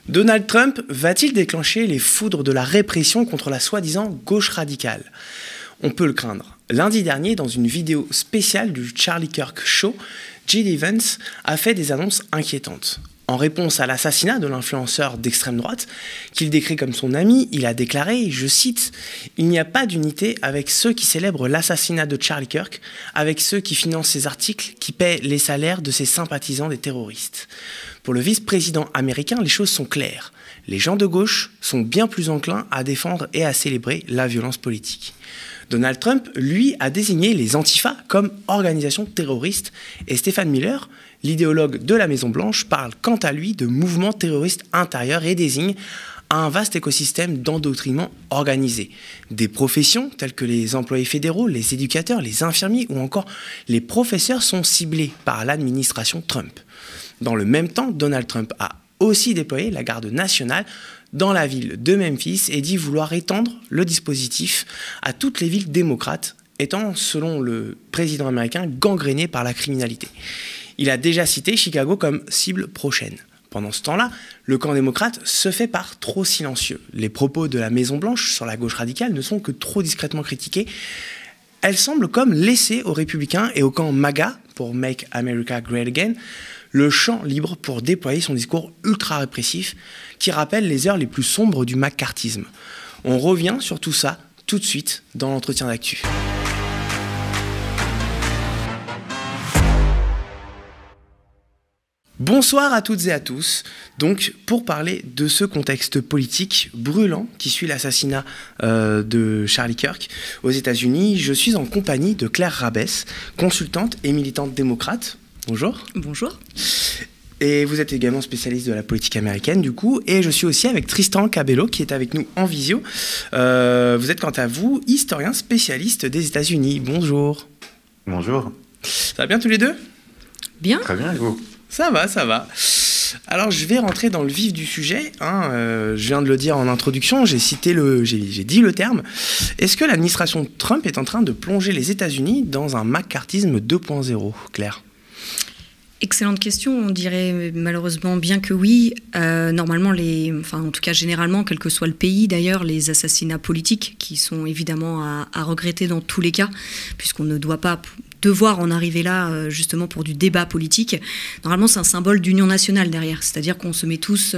Donald Trump va-t-il déclencher les foudres de la répression contre la soi-disant gauche radicale? On peut le craindre. Lundi dernier, dans une vidéo spéciale du Charlie Kirk Show, J.D. Vance a fait des annonces inquiétantes. En réponse à l'assassinat de l'influenceur d'extrême droite, qu'il décrit comme son ami, il a déclaré, je cite, « Il n'y a pas d'unité avec ceux qui célèbrent l'assassinat de Charlie Kirk, avec ceux qui financent ses articles, qui paient les salaires de ses sympathisants des terroristes. » Pour le vice-président américain, les choses sont claires. Les gens de gauche sont bien plus enclins à défendre et à célébrer la violence politique. Donald Trump, lui, a désigné les Antifa comme organisation terroriste et Stephen Miller, l'idéologue de la Maison-Blanche, parle quant à lui de mouvements terroristes intérieurs et désigne un vaste écosystème d'endoctrinement organisé. Des professions telles que les employés fédéraux, les éducateurs, les infirmiers ou encore les professeurs sont ciblés par l'administration Trump. Dans le même temps, Donald Trump a aussi déployé la garde nationale dans la ville de Memphis et dit vouloir étendre le dispositif à toutes les villes démocrates, étant, selon le président américain, gangréné par la criminalité. Il a déjà cité Chicago comme cible prochaine. Pendant ce temps-là, le camp démocrate se fait par trop silencieux. Les propos de la Maison-Blanche sur la gauche radicale ne sont que trop discrètement critiqués. Elle semble comme laisser aux républicains et au camp MAGA, pour Make America Great Again, le champ libre pour déployer son discours ultra-répressif qui rappelle les heures les plus sombres du macartisme. On revient sur tout ça tout de suite dans l'entretien d'actu. Bonsoir à toutes et à tous. Donc, pour parler de ce contexte politique brûlant qui suit l'assassinat de Charlie Kirk aux États-Unis, je suis en compagnie de Claire Rabès, consultante et militante démocrate. Bonjour. Bonjour. Et vous êtes également spécialiste de la politique américaine, du coup. Et je suis aussi avec Tristan Cabello, qui est avec nous en visio. Vous êtes, quant à vous, historien spécialiste des États-Unis. Bonjour. Bonjour. Ça va bien tous les deux? Bien. Très bien, et vous? Ça va, ça va. Alors, je vais rentrer dans le vif du sujet. Je viens de le dire en introduction, j'ai dit le terme. Est-ce que l'administration Trump est en train de plonger les États-Unis dans un macartisme 2.0, Claire? Excellente question. On dirait malheureusement bien que oui. Normalement, en tout cas généralement, quel que soit le pays d'ailleurs, les assassinats politiques qui sont évidemment à regretter dans tous les cas, puisqu'on ne doit pas devoir en arriver là justement pour du débat politique. Normalement, c'est un symbole d'union nationale derrière, c'est-à-dire qu'on se met tous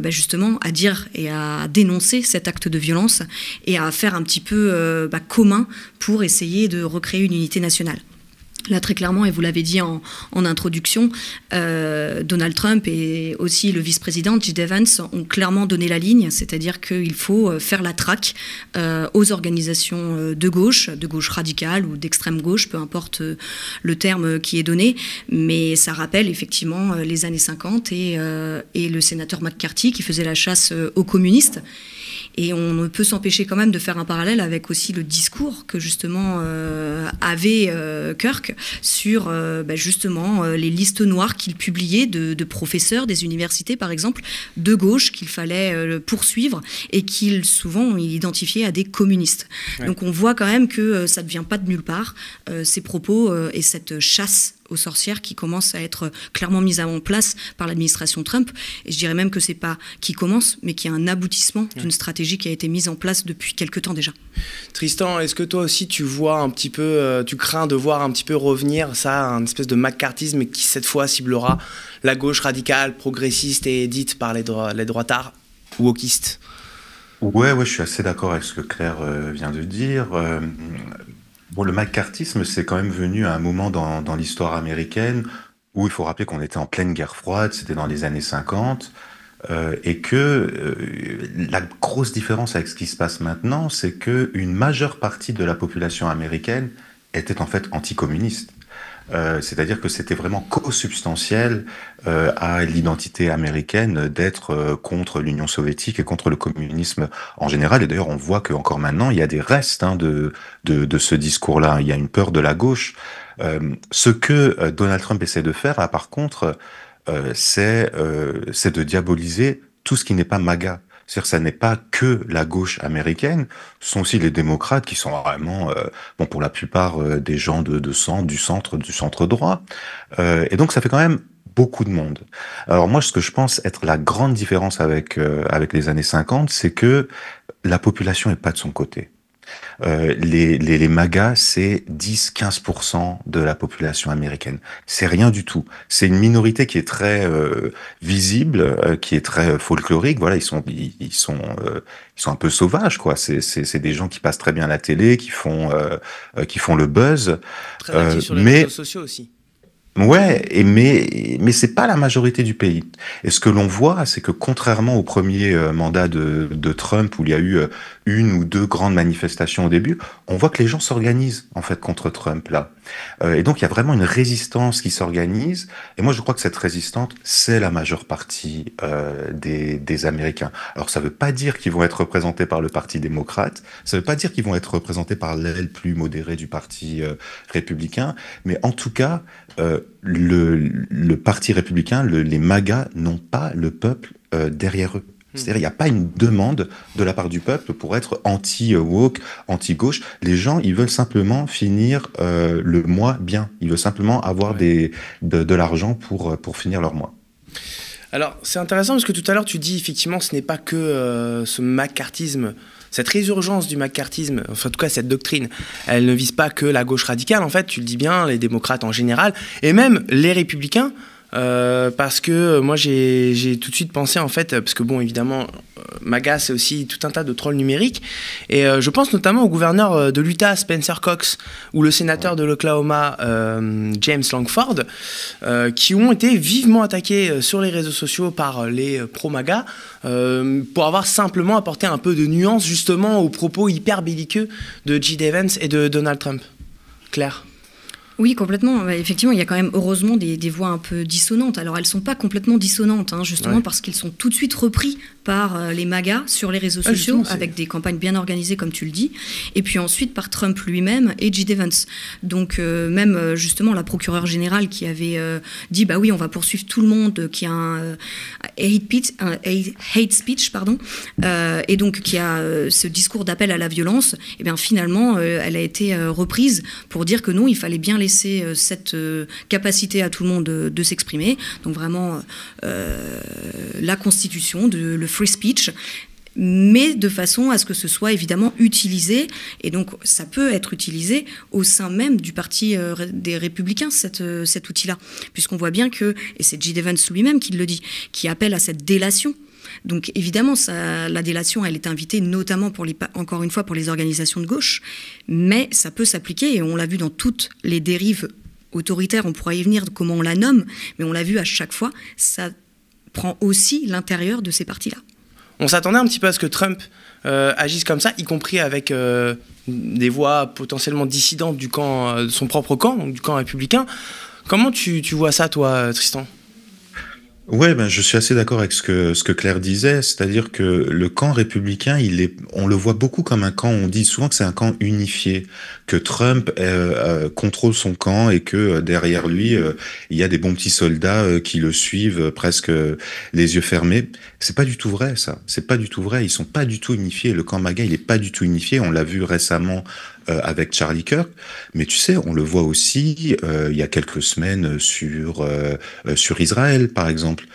justement à dire et à dénoncer cet acte de violence et à faire un petit peu commun pour essayer de recréer une unité nationale. Là, très clairement, et vous l'avez dit en introduction, Donald Trump et aussi le vice-président J.D. Vance ont clairement donné la ligne, c'est-à-dire qu'il faut faire la traque aux organisations de gauche radicale ou d'extrême gauche, peu importe le terme qui est donné, mais ça rappelle effectivement les années 50 et le sénateur McCarthy qui faisait la chasse aux communistes. Et on ne peut s'empêcher quand même de faire un parallèle avec aussi le discours que justement avait Kirk sur justement les listes noires qu'il publiait de professeurs des universités, par exemple, de gauche qu'il fallait poursuivre et qu'il souvent il identifiait à des communistes. Ouais. Donc on voit quand même que ça ne vient pas de nulle part, ces propos et cette chasse aux sorcières qui commence à être clairement mise en place par l'administration Trump. Et je dirais même que c'est pas qui commence, mais qui est un aboutissement d'une stratégie qui a été mise en place depuis quelque temps déjà. Tristan, est-ce que toi aussi tu vois un petit peu, tu crains de voir un petit peu revenir ça, un espèce de macartisme qui cette fois ciblera la gauche radicale, progressiste et dite par les droitards wokistes? Ouais, je suis assez d'accord avec ce que Claire vient de dire. Le macartisme, c'est quand même venu à un moment dans l'histoire américaine où il faut rappeler qu'on était en pleine guerre froide, c'était dans les années 50, et que la grosse différence avec ce qui se passe maintenant, c'est qu'une majeure partie de la population américaine était en fait anticommuniste. C'est-à-dire que c'était vraiment consubstantiel à l'identité américaine d'être contre l'Union soviétique et contre le communisme en général. Et d'ailleurs, on voit qu'encore maintenant, il y a des restes de ce discours-là. Il y a une peur de la gauche. Ce que Donald Trump essaie de faire, là, par contre, c'est de diaboliser tout ce qui n'est pas MAGA. C'est-à-dire, ça n'est pas que la gauche américaine, ce sont aussi les démocrates qui sont vraiment, pour la plupart des gens du centre droit. Et donc, ça fait quand même beaucoup de monde. Alors moi, ce que je pense être la grande différence avec les années 50, c'est que la population est pas de son côté. Les MAGA, c'est 10-15% de la population américaine. C'est rien du tout. C'est une minorité qui est très visible, qui est très folklorique. Voilà, ils sont un peu sauvages, quoi. C'est des gens qui passent très bien à la télé, qui font le buzz. Très actif sur les Mais réseaux sociaux aussi. Ouais, mais c'est pas la majorité du pays. Et ce que l'on voit, c'est que contrairement au premier mandat de Trump, où il y a eu une ou deux grandes manifestations au début, on voit que les gens s'organisent en fait contre Trump là. Et donc il y a vraiment une résistance qui s'organise. Et moi je crois que cette résistance, c'est la majeure partie des Américains. Alors ça veut pas dire qu'ils vont être représentés par le Parti démocrate, ça veut pas dire qu'ils vont être représentés par l'aile plus modérée du Parti républicain, mais en tout cas le Parti républicain, les MAGA n'ont pas le peuple derrière eux. C'est-à-dire, il n'y a pas une demande de la part du peuple pour être anti-woke, anti-gauche. Les gens, ils veulent simplement finir le mois bien. Ils veulent simplement avoir de l'argent pour finir leur mois. Alors, c'est intéressant parce que tout à l'heure, tu dis effectivement, ce n'est pas que ce macartisme, cette résurgence du macartisme, enfin, en tout cas, cette doctrine, elle ne vise pas que la gauche radicale, en fait, tu le dis bien, les démocrates en général, et même les républicains, parce que moi, j'ai tout de suite pensé, en fait, parce que bon, évidemment, MAGA, c'est aussi tout un tas de trolls numériques, et je pense notamment au gouverneur de l'Utah, Spencer Cox, ou le sénateur de l'Oklahoma, James Langford, qui ont été vivement attaqués sur les réseaux sociaux par les pro-MAGA, pour avoir simplement apporté un peu de nuance, justement, aux propos hyper belliqueux de J.D. Vance et de Donald Trump. Claire ? Oui, complètement. Effectivement, il y a quand même heureusement des voix un peu dissonantes. Alors, elles ne sont pas complètement dissonantes, hein, justement parce qu'ils sont tout de suite repris par les MAGA sur les réseaux sociaux, avec des campagnes bien organisées, comme tu le dis, et puis ensuite par Trump lui-même et J.D. Vance. Donc, même justement, la procureure générale qui avait dit, bah oui, on va poursuivre tout le monde qui a un hate speech, et donc qui a ce discours d'appel à la violence, et bien finalement, elle a été reprise pour dire que non, il fallait bien laisser cette capacité à tout le monde de s'exprimer. Donc vraiment, la Constitution, le free speech, mais de façon à ce que ce soit évidemment utilisé, et donc ça peut être utilisé au sein même du Parti des Républicains, cet outil-là, puisqu'on voit bien que, et c'est J.D. Vance lui-même qui le dit, qui appelle à cette délation. Donc évidemment, la délation, elle est invitée notamment encore une fois pour les organisations de gauche, mais ça peut s'appliquer, et on l'a vu dans toutes les dérives autoritaires, on pourra y venir de comment on la nomme, mais on l'a vu à chaque fois, ça prend aussi l'intérieur de ces partis-là. On s'attendait un petit peu à ce que Trump agisse comme ça, y compris avec des voix potentiellement dissidentes du camp, de son propre camp, donc du camp républicain. Comment tu vois ça, toi, Tristan ? Ouais, je suis assez d'accord avec ce que Claire disait, c'est-à-dire que le camp républicain, on le voit beaucoup comme un camp, on dit souvent que c'est un camp unifié, que Trump contrôle son camp et que derrière lui, il y a des bons petits soldats qui le suivent presque les yeux fermés. C'est pas du tout vrai, ça. C'est pas du tout vrai. Ils sont pas du tout unifiés. Le camp MAGA, il est pas du tout unifié. On l'a vu récemment avec Charlie Kirk, mais tu sais, on le voit aussi il y a quelques semaines sur Israël, par exemple.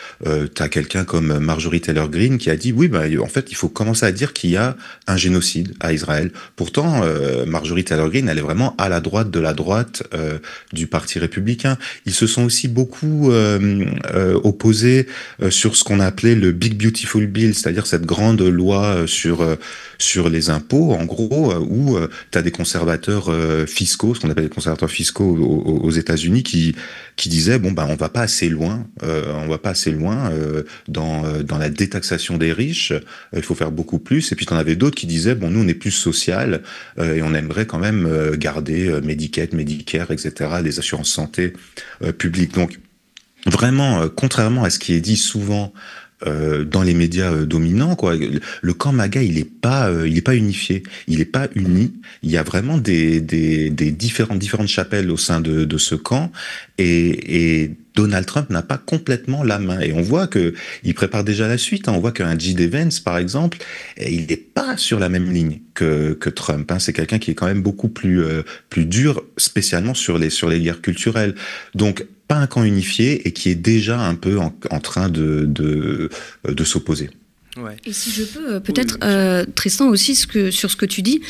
T'as quelqu'un comme Marjorie Taylor Greene qui a dit oui, en fait, il faut commencer à dire qu'il y a un génocide à Israël. Pourtant, Marjorie Taylor Greene, elle est vraiment à la droite de la droite du Parti républicain. Ils se sont aussi beaucoup opposés sur ce qu'on a appelé le Big Beautiful Bill, c'est-à-dire cette grande loi sur les impôts, en gros, où t'as des conservateurs fiscaux, ce qu'on appelle les conservateurs fiscaux aux États-Unis, qui disaient on va pas assez loin, dans la détaxation des riches, il faut faire beaucoup plus. Et puis t'en avais d'autres qui disaient nous on est plus social et on aimerait quand même garder Medicaid, Medicare, etc., les assurances santé publiques. Donc vraiment, contrairement à ce qui est dit souvent dans les médias dominants, quoi. Le camp MAGA, il est pas unifié, il est pas uni. Il y a vraiment des différentes chapelles au sein de ce camp, et Donald Trump n'a pas complètement la main. Et on voit que il prépare déjà la suite. On voit qu'un J.D. Vance, par exemple, il n'est pas sur la même ligne que Trump. C'est quelqu'un qui est quand même beaucoup plus dur, spécialement sur les guerres culturelles. Donc pas un camp unifié et qui est déjà un peu en train de s'opposer. Ouais. Et si je peux, peut-être, Tristan, aussi, sur ce que tu dis,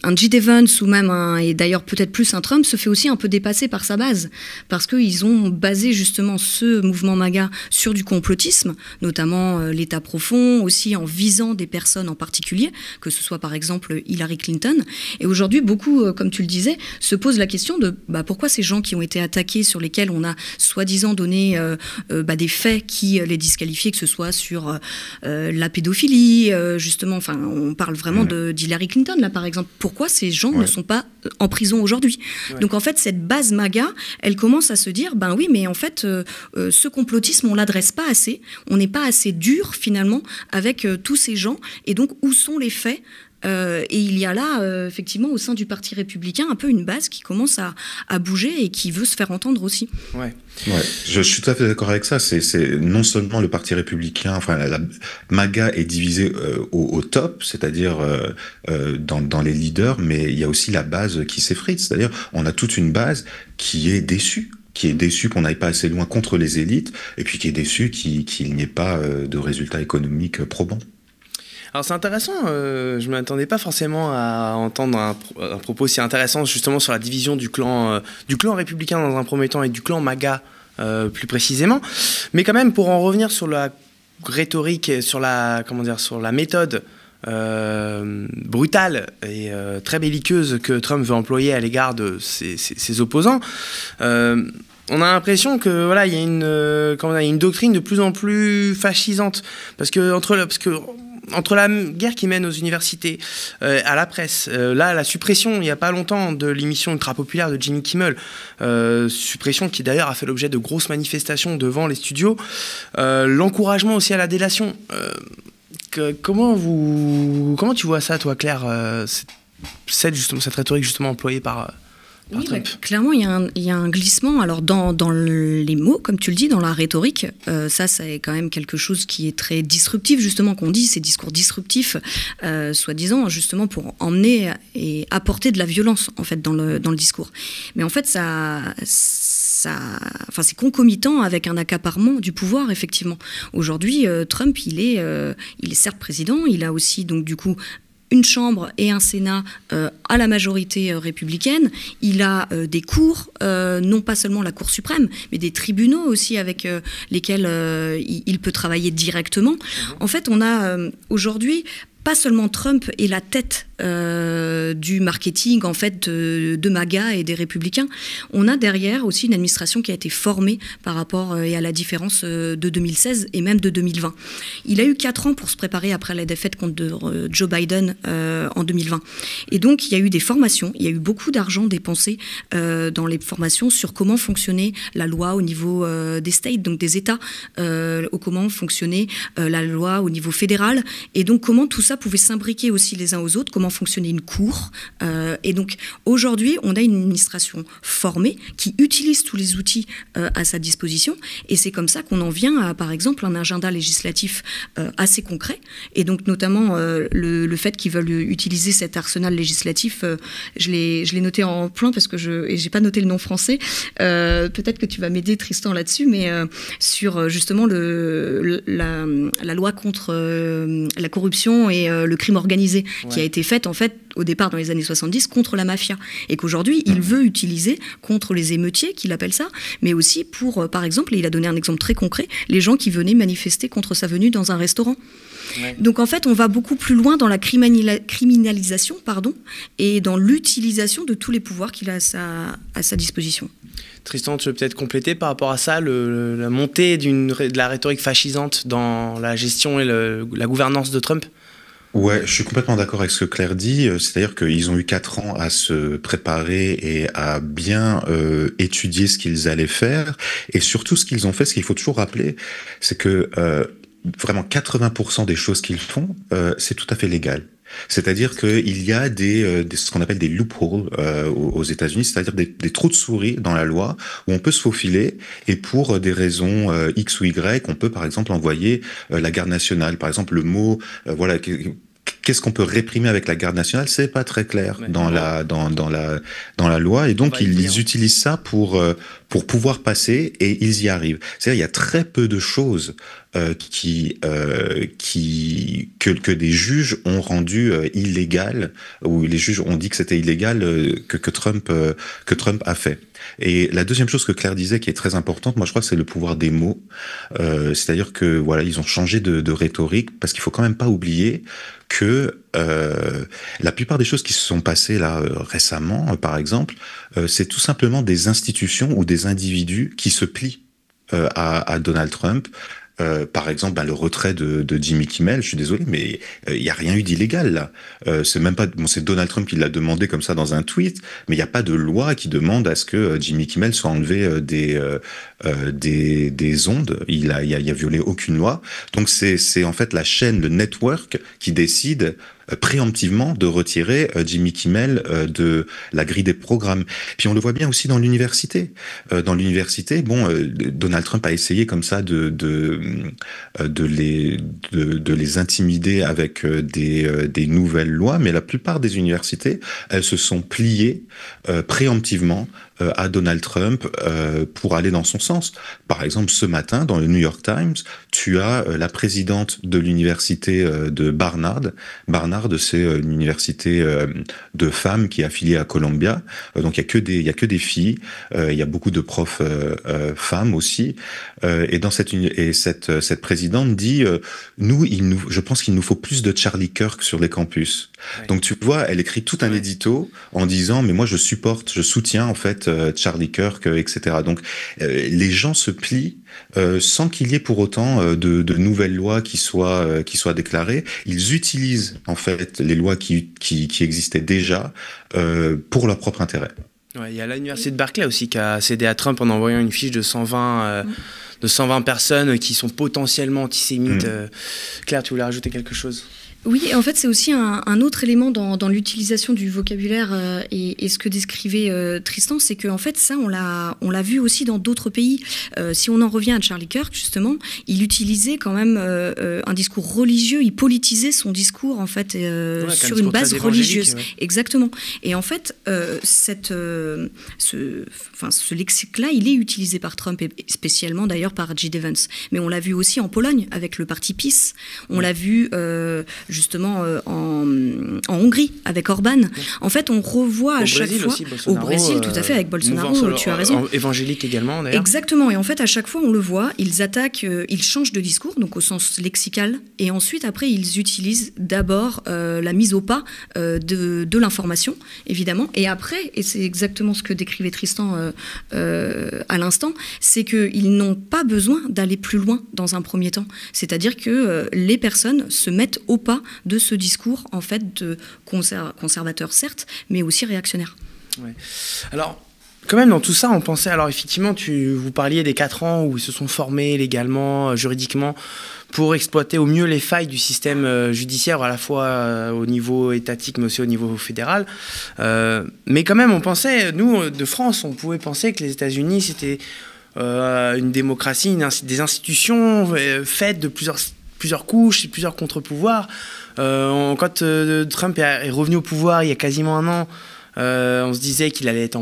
un J.D. Vance ou même et d'ailleurs peut-être plus un Trump se fait aussi un peu dépasser par sa base, parce qu'ils ont basé justement ce mouvement MAGA sur du complotisme, notamment l'État profond, aussi en visant des personnes en particulier, que ce soit par exemple Hillary Clinton. Et aujourd'hui, beaucoup, comme tu le disais, se posent la question de pourquoi ces gens qui ont été attaqués, sur lesquels on a soi-disant donné des faits qui les disqualifiaient, que ce soit sur la pédophilie, justement, enfin, on parle vraiment d'Hillary Clinton, là, par exemple. Pourquoi ces gens ne sont pas en prison aujourd'hui ? Donc, en fait, cette base MAGA, elle commence à se dire, oui, mais en fait, ce complotisme, on l'adresse pas assez, on n'est pas assez dur, finalement, avec tous ces gens, et donc, où sont les faits ? Et il y a là, effectivement, au sein du Parti républicain, un peu une base qui commence à bouger et qui veut se faire entendre aussi. Ouais, je suis tout à fait d'accord avec ça. C'est non seulement le Parti républicain, enfin, la MAGA est divisée au top, c'est-à-dire dans les leaders, mais il y a aussi la base qui s'effrite. C'est-à-dire, on a toute une base qui est déçue qu'on n'aille pas assez loin contre les élites, et puis qui est déçue qu'il n'y ait pas de résultats économiques probants. Alors c'est intéressant, je ne m'attendais pas forcément à entendre un propos si intéressant justement sur la division du clan républicain dans un premier temps et du clan MAGA plus précisément. Mais quand même, pour en revenir sur la rhétorique et sur la méthode brutale et très belliqueuse que Trump veut employer à l'égard de ses opposants, on a l'impression que il y a une doctrine de plus en plus fascisante entre la guerre qui mène aux universités, à la presse, la suppression, il n'y a pas longtemps, de l'émission ultra populaire de Jimmy Kimmel, suppression qui d'ailleurs a fait l'objet de grosses manifestations devant les studios, l'encouragement aussi à la délation. Comment tu vois ça, toi, Claire, cette rhétorique justement employée par Trump ? Clairement, il y a un glissement. Alors, dans les mots, comme tu le dis, dans la rhétorique, ça, c'est quand même quelque chose qui est très disruptif, justement, qu'on dit, ces discours disruptifs, soi-disant, justement, pour emmener et apporter de la violence, en fait, dans le discours. Mais en fait, c'est concomitant avec un accaparement du pouvoir, effectivement. Aujourd'hui, Trump, il est certes président, il a aussi, donc, du coup, une chambre et un sénat à la majorité républicaine. Il a des cours, non pas seulement la Cour suprême, mais des tribunaux aussi avec lesquels il peut travailler directement. En fait, on a aujourd'hui pas seulement Trump est la tête du marketing en fait de MAGA et des Républicains. On a derrière aussi une administration qui a été formée par rapport et à la différence de 2016 et même de 2020. Il a eu 4 ans pour se préparer après la défaite contre Joe Biden en 2020. Et donc il y a eu des formations, il y a eu beaucoup d'argent dépensé dans les formations sur comment fonctionnait la loi au niveau des states, donc des États, comment fonctionnait la loi au niveau fédéral, et donc comment tout ça pouvait s'imbriquer aussi les uns aux autres, comment fonctionnait une cour. Et donc, aujourd'hui, on a une administration formée qui utilise tous les outils à sa disposition. Et c'est comme ça qu'on en vient à, par exemple, un agenda législatif assez concret. Et donc, notamment, le fait qu'ils veulent utiliser cet arsenal législatif, je l'ai noté en plein parce que j'ai pas noté le nom français. Peut-être que tu vas m'aider, Tristan, là-dessus, mais sur justement la loi contre la corruption et le crime organisé qui a été faite en fait au départ dans les années 70 contre la mafia et qu'aujourd'hui il veut utiliser contre les émeutiers qu'il appelle ça, mais aussi pour par exemple, et il a donné un exemple très concret, les gens qui venaient manifester contre sa venue dans un restaurant. Ouais. Donc en fait on va beaucoup plus loin dans la criminalisation et dans l'utilisation de tous les pouvoirs qu'il a à sa disposition. Tristan, tu veux peut-être compléter par rapport à ça, la montée de la rhétorique fascisante dans la gestion et la gouvernance de Trump ? Ouais, je suis complètement d'accord avec ce que Claire dit. C'est-à-dire qu'ils ont eu 4 ans à se préparer et à bien étudier ce qu'ils allaient faire. Et surtout, ce qu'ils ont fait, ce qu'il faut toujours rappeler, c'est que vraiment 80% des choses qu'ils font, c'est tout à fait légal. C'est-à-dire qu'il y a ce qu'on appelle des loopholes aux États-Unis, c'est-à-dire des trous de souris dans la loi où on peut se faufiler et pour des raisons X ou Y, on peut par exemple envoyer la garde nationale. Par exemple, le mot qu'est-ce qu'on peut réprimer avec la garde nationale, c'est pas très clair dans la loi, et donc ils utilisent ça pour pouvoir passer, et ils y arrivent. C'est-à-dire, il y a très peu de choses que des juges ont rendu illégales, ou les juges ont dit que c'était illégal, que Trump a fait. Et la deuxième chose que Claire disait, qui est très importante, moi je crois que c'est le pouvoir des mots. C'est-à-dire que voilà, ils ont changé de rhétorique, parce qu'il faut quand même pas oublier que la plupart des choses qui se sont passées là récemment, par exemple, c'est tout simplement des institutions ou des individus qui se plient à Donald Trump. Par exemple, le retrait de Jimmy Kimmel, je suis désolé, mais il y a rien eu d'illégal là. C'est même pas, c'est Donald Trump qui l'a demandé comme ça dans un tweet, mais il n'y a pas de loi qui demande à ce que Jimmy Kimmel soit enlevé des ondes. Il a violé aucune loi. Donc c'est en fait la chaîne, le network qui décide préemptivement de retirer Jimmy Kimmel de la grille des programmes. Puis on le voit bien aussi dans l'université. Dans l'université, Donald Trump a essayé comme ça de les intimider avec des nouvelles lois, mais la plupart des universités, elles se sont pliées préemptivement à Donald Trump pour aller dans son sens. Par exemple, ce matin, dans le New York Times, tu as la présidente de l'université de Barnard. Barnard, c'est une université de femmes qui est affiliée à Columbia. Donc il y a que des filles. Il y a beaucoup de profs femmes aussi. Et cette présidente dit je pense qu'il nous faut plus de Charlie Kirk sur les campus. Ouais. Donc tu vois, elle écrit tout un édito en disant mais moi je soutiens en fait Charlie Kirk, etc. Donc les gens se plient sans qu'il y ait pour autant de nouvelles lois qui soient déclarées. Ils utilisent en fait les lois qui existaient déjà pour leur propre intérêt. Ouais, il y a l'université de Berkeley aussi qui a cédé à Trump en envoyant une fiche de 120 personnes qui sont potentiellement antisémites. Claire, tu voulais rajouter quelque chose ? Oui, en fait, c'est aussi un autre élément dans l'utilisation du vocabulaire et ce que décrivait Tristan, c'est qu'en fait, ça, on l'a vu aussi dans d'autres pays. Si on en revient à Charlie Kirk, justement, il utilisait quand même un discours religieux, il politisait son discours, en fait, sur une base religieuse. Ouais. Exactement. Et en fait, ce lexique-là, il est utilisé par Trump, et spécialement d'ailleurs par J.D. Vance. Mais on l'a vu aussi en Pologne, avec le parti PiS. On l'a vu... justement en Hongrie avec Orban. En fait, on revoit à chaque fois au Brésil, tout à fait, avec Bolsonaro, tu as raison. Évangélique également, d'ailleurs. Exactement, et en fait, à chaque fois, on le voit, ils attaquent, ils changent de discours, donc au sens lexical, et ensuite, après, ils utilisent d'abord la mise au pas de l'information, évidemment, et après, et c'est exactement ce que décrivait Tristan à l'instant, c'est qu'ils n'ont pas besoin d'aller plus loin dans un premier temps. C'est-à-dire que les personnes se mettent au pas de ce discours, en fait, de conservateur, certes, mais aussi réactionnaire. Ouais. Alors, quand même, dans tout ça, on pensait... Alors, effectivement, vous parliez des 4 ans où ils se sont formés légalement, juridiquement, pour exploiter au mieux les failles du système judiciaire, à la fois au niveau étatique, mais aussi au niveau fédéral. Mais quand même, on pensait, nous, de France, on pouvait penser que les États-Unis, c'était une démocratie, des institutions faites de plusieurs couches, plusieurs contre-pouvoirs. Quand Trump est revenu au pouvoir il y a quasiment un an, on se disait qu'il allait être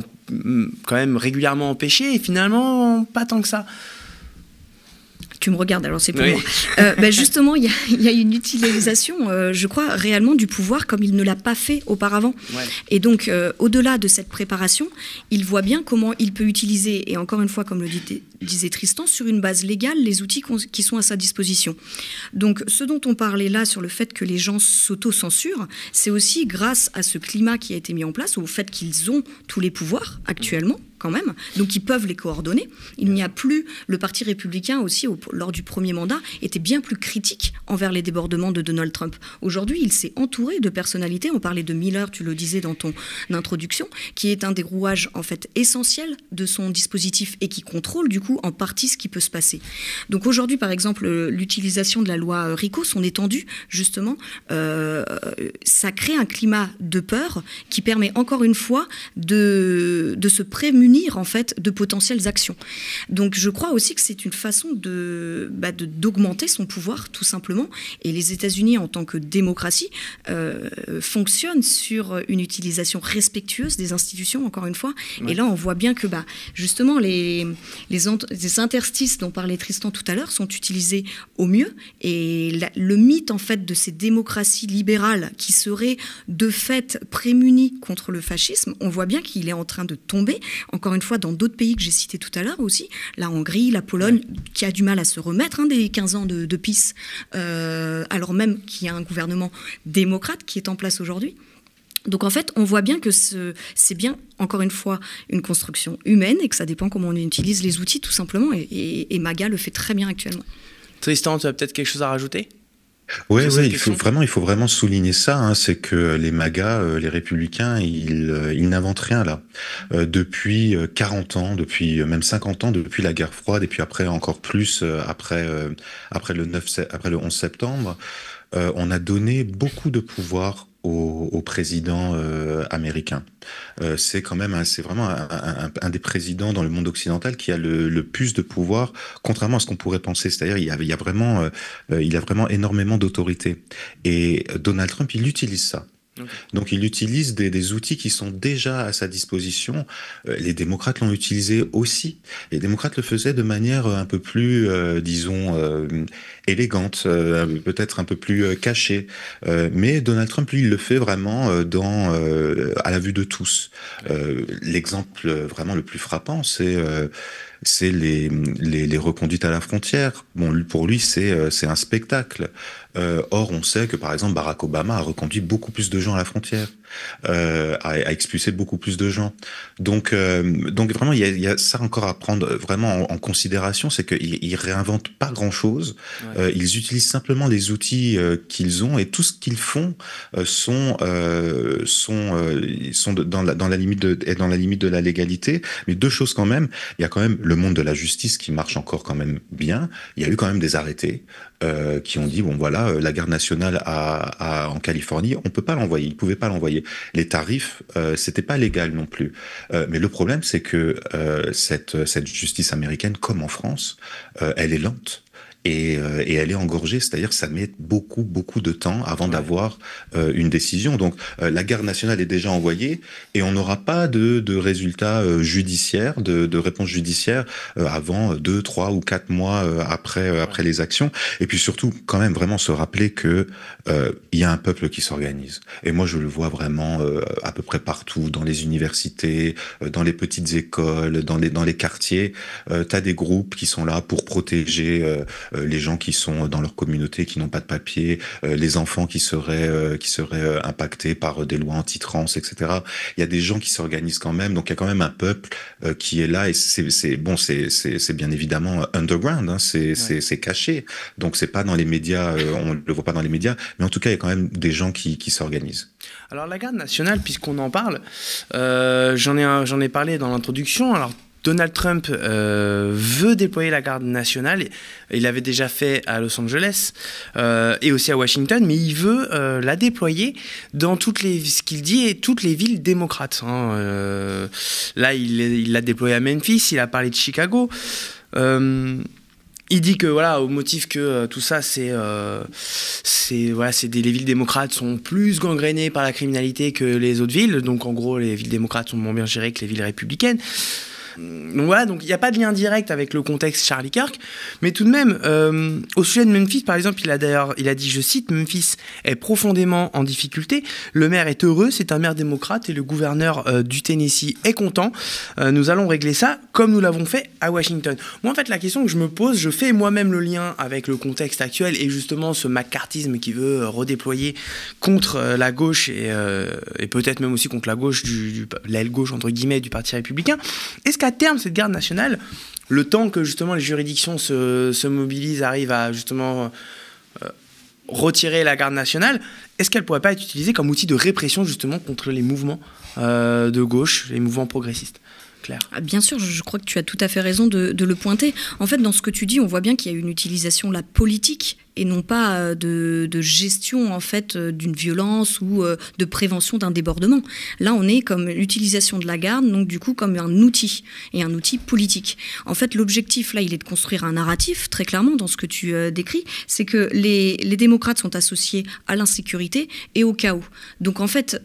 quand même régulièrement empêché, et finalement, pas tant que ça. Tu me regardes, alors c'est pour moi. Justement, il y a une utilisation, je crois, réellement du pouvoir comme il ne l'a pas fait auparavant. Ouais. Et donc, au-delà de cette préparation, il voit bien comment il peut utiliser, et encore une fois, comme le disait Tristan, sur une base légale, les outils qui sont à sa disposition. Donc, ce dont on parlait là sur le fait que les gens s'auto-censurent, c'est aussi grâce à ce climat qui a été mis en place, au fait qu'ils ont tous les pouvoirs actuellement, quand même, donc ils peuvent les coordonner. Il n'y a plus... Le Parti républicain aussi, lors du premier mandat, était bien plus critique envers les débordements de Donald Trump. Aujourd'hui, il s'est entouré de personnalités. On parlait de Miller, tu le disais dans ton introduction, qui est un des rouages en fait essentiels de son dispositif et qui contrôle du coup coup en partie ce qui peut se passer. Donc aujourd'hui, par exemple, l'utilisation de la loi RICO, son étendue, justement, ça crée un climat de peur qui permet encore une fois de se prémunir en fait de potentielles actions. Donc je crois aussi que c'est une façon d'augmenter son pouvoir tout simplement. Et les États-Unis en tant que démocratie fonctionnent sur une utilisation respectueuse des institutions, encore une fois. Ouais. Et là on voit bien que justement les interstices dont parlait Tristan tout à l'heure sont utilisés au mieux. Et le mythe en fait de ces démocraties libérales qui seraient de fait prémunies contre le fascisme, on voit bien qu'il est en train de tomber. Encore une fois, dans d'autres pays que j'ai cités tout à l'heure aussi, la Hongrie, la Pologne, qui a du mal à se remettre des 15 ans de PiS, alors même qu'il y a un gouvernement démocrate qui est en place aujourd'hui. Donc en fait, on voit bien que c'est bien, encore une fois, une construction humaine et que ça dépend comment on utilise les outils, tout simplement. Et MAGA le fait très bien actuellement. Tristan, tu as peut-être quelque chose à rajouter ? Oui, il faut vraiment souligner ça, c'est que les MAGA, les républicains, ils n'inventent rien là. Depuis 40 ans, depuis même 50 ans, depuis la guerre froide, et puis après encore plus, après le 11 septembre, on a donné beaucoup de pouvoir au président américain. C'est quand même c'est vraiment un des présidents dans le monde occidental qui a le plus de pouvoir, contrairement à ce qu'on pourrait penser. C'est-à-dire il a vraiment énormément d'autorité. Et Donald Trump, il utilise ça. Okay. Donc il utilise des outils qui sont déjà à sa disposition. Les démocrates l'ont utilisé aussi. Les démocrates le faisaient de manière un peu plus, élégante, peut-être un peu plus cachée. Mais Donald Trump, lui, il le fait vraiment à la vue de tous. L'exemple vraiment le plus frappant, c'est les reconduites à la frontière. Bon, pour lui, c'est un spectacle. Or, on sait que, par exemple, Barack Obama a reconduit beaucoup plus de gens à la frontière, a expulsé beaucoup plus de gens. Donc vraiment, il y a ça encore à prendre vraiment en considération, c'est qu'ils réinventent pas grand-chose. Ouais. Ils utilisent simplement les outils qu'ils ont, et tout ce qu'ils font sont dans la limite de la légalité. Mais deux choses quand même. Il y a quand même le monde de la justice qui marche encore quand même bien. Il y a eu quand même des arrêtés qui ont dit bon voilà, la garde nationale en Californie, on peut pas l'envoyer, ils pouvaient pas l'envoyer. Les tarifs, c'était pas légal non plus. Mais le problème, c'est que cette justice américaine, comme en France, elle est lente. Et elle est engorgée, c'est-à-dire que ça met beaucoup de temps avant d'avoir une décision. Donc la garde nationale est déjà envoyée et on n'aura pas de résultats judiciaires, de réponse judiciaire avant 2, 3 ou 4 mois après les actions. Et puis surtout, quand même vraiment se rappeler que il y a un peuple qui s'organise. Et moi je le vois vraiment à peu près partout, dans les universités, dans les petites écoles, dans les quartiers. T'as des groupes qui sont là pour protéger les gens qui sont dans leur communauté, qui n'ont pas de papier, les enfants qui seraient impactés par des lois anti-trans, etc. Il y a des gens qui s'organisent quand même, donc il y a quand même un peuple qui est là, et c'est bien évidemment underground, c'est caché, donc c'est pas dans les médias, on le voit pas dans les médias, mais en tout cas il y a quand même des gens qui s'organisent. Alors la garde nationale, puisqu'on en parle, j'en ai parlé dans l'introduction. Alors Donald Trump veut déployer la garde nationale. Il l'avait déjà fait à Los Angeles et aussi à Washington, mais il veut la déployer dans ce qu'il dit est toutes les villes démocrates. Là, il l'a déployé à Memphis, il a parlé de Chicago. Il dit que au motif que tout ça, les villes démocrates sont plus gangrénées par la criminalité que les autres villes. Donc en gros, les villes démocrates sont moins bien gérées que les villes républicaines. Donc voilà, donc il n'y a pas de lien direct avec le contexte Charlie Kirk, mais tout de même, au sujet de Memphis, par exemple, il a dit, je cite, Memphis est profondément en difficulté, le maire est heureux, c'est un maire démocrate et le gouverneur du Tennessee est content, nous allons régler ça comme nous l'avons fait à Washington. Moi en fait la question que je me pose, je fais moi-même le lien avec le contexte actuel et justement ce McCarthyisme qui veut redéployer contre la gauche et peut-être même aussi contre la gauche, l'aile gauche entre guillemets du Parti républicain. Est-ce qu'à terme, cette garde nationale, le temps que justement les juridictions se mobilisent, arrivent à justement retirer la garde nationale, est-ce qu'elle ne pourrait pas être utilisée comme outil de répression justement contre les mouvements de gauche, les mouvements progressistes ? Claire. Bien sûr, je crois que tu as tout à fait raison de le pointer. En fait, dans ce que tu dis, on voit bien qu'il y a une utilisation de la politique et non pas de gestion en fait d'une violence ou de prévention d'un débordement. Là, on est comme l'utilisation de la garde, donc du coup comme un outil, et un outil politique. En fait, l'objectif là, il est de construire un narratif, très clairement, dans ce que tu décris, c'est que les démocrates sont associés à l'insécurité et au chaos. Donc en fait,